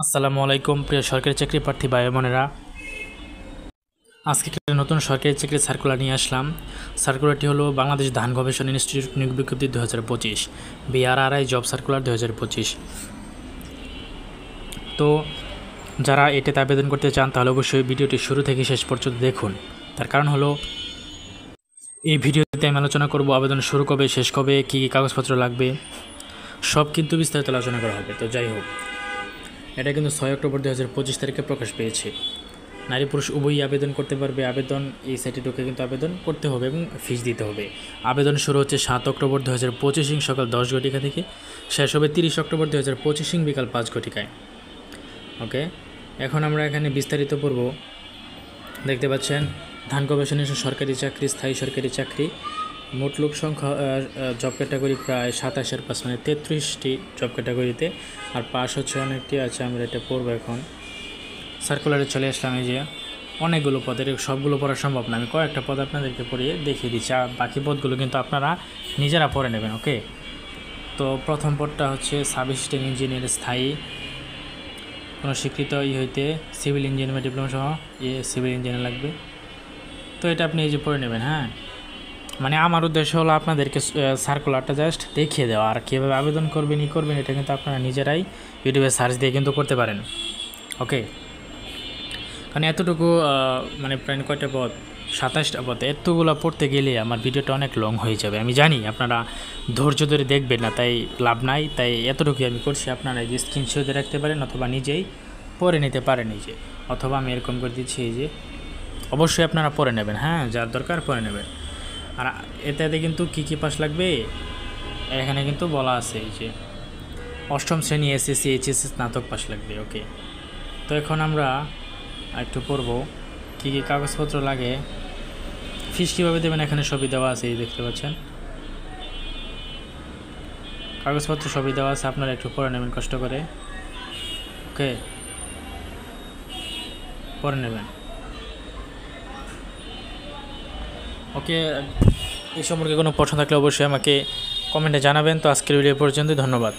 আসসালামু আলাইকুম প্রিয় সরকারি চাকরি প্রার্থী ভাই বোনেরা, আজকে একটা নতুন সরকারি চাকরির সার্কুলার নিয়ে আসলাম। সার্কুলারটি হলো বাংলাদেশ ধান গবেষণা ইনস্টিটিউট নিয়োগ বিজ্ঞপ্তি 2025 BRRI জব সার্কুলার 2025। তো যারা এটাতে আবেদন করতে চান তাহলে অবশ্যই ভিডিওটি শুরু থেকে শেষ পর্যন্ত দেখুন। তার কারণ হলো এই ভিডিওতে আমি আলোচনা করব আবেদন শুরু কবে, শেষ কবে, কী কী কাগজপত্র লাগবে, সব কিন্তু বিস্তারিত আলোচনা করা হবে। তো যাই হোক, এটা কিন্তু 6 অক্টোবর 2025 তারিখে প্রকাশ পেয়েছে। নারী পুরুষ উভয়ই আবেদন করতে পারবে। আবেদন এই সাইটে ঢুকে কিন্তু আবেদন করতে হবে এবং ফিস দিতে হবে। আবেদন শুরু হচ্ছে 7 অক্টোবর 2025 সকাল 10 ঘটিকা থেকে, শেষ হবে 30 অক্টোবর 2025 বিকাল 5 ঘটিকায়। ওকে, এখন আমরা এখানে বিস্তারিত পড়ব। দেখতে পাচ্ছেন ধান গবেষণা সরকারি চাকরি, স্থায়ী সরকারি চাকরি। মোট লোক সংখ্যা জব ক্যাটাগরি প্রায় 27,500, মানে 33টি জব ক্যাটাগরিতে। আর পাস হচ্ছে অনেকটি আছে, আমরা এটা পড়বো এখন। সার্কুলারে চলে আসলাম। এই যে অনেকগুলো পদের, সবগুলো পড়া সম্ভব না, আমি কয়েকটা পদ আপনাদেরকে পড়িয়ে দেখিয়ে দিচ্ছি, আর বাকি পদগুলো কিন্তু আপনারা নিজেরা পড়ে নেবেন। ওকে, তো প্রথম পদটা হচ্ছে সাব অ্যাসিস্ট্যান্ট ইঞ্জিনিয়ার স্থায়ী, কোনো স্বীকৃত হইতে সিভিল ইঞ্জিনিয়ার ডিপ্লোমা সহ সিভিল ইঞ্জিনিয়ার লাগবে। তো এটা আপনি এই যে পড়ে নেবেন। হ্যাঁ, মানে আমার উদ্দেশ্য হলো আপনাদেরকে সার্কুলারটা জাস্ট দেখিয়ে দেওয়া, আর কীভাবে আবেদন করবেন এটা কিন্তু আপনারা নিজেরাই ইউটিউবে সার্চ দিয়ে কিন্তু করতে পারেন। ওকে, কারণ এতটুকু মানে প্রায় কয়টা পদ, 27টা পদ, এতগুলো পড়তে গেলে আমার ভিডিওটা অনেক লং হয়ে যাবে। আমি জানি আপনারা ধৈর্য ধরে দেখবেন না, তাই লাভ নাই। তাই এতটুকুই আমি করছি। আপনারা এই যে স্ক্রিনশট রাখতে পারেন অথবা নিজেই পড়ে নিতে পারেন। এই যে, অথবা আমি এরকম করে দিচ্ছি, এই যে অবশ্যই আপনারা পড়ে নেবেন। হ্যাঁ, যার দরকার পড়ে নেবেন। আর এতে কিন্তু কী পাস লাগবে এখানে কিন্তু বলা আছে, এই যে 8ম শ্রেণী SSC HSC স্নাতক পাস লাগবে। ওকে, তো এখন আমরা একটু পড়ব কী কী কাগজপত্র লাগে, ফিস কীভাবে দেবেন, এখানে সবই দেওয়া আছে। এই দেখতে পাচ্ছেন কাগজপত্র সবই দেওয়া আছে, আপনারা একটু পড়ে নেবেন কষ্ট করে। ওকে, পড়ে নেবেন। ওকে, এই সম্পর্কে কোনো প্রশ্ন থাকলে অবশ্যই আমাকে কমেন্টে জানাবেন। তো আজকের ভিডিও পর্যন্ত, ধন্যবাদ।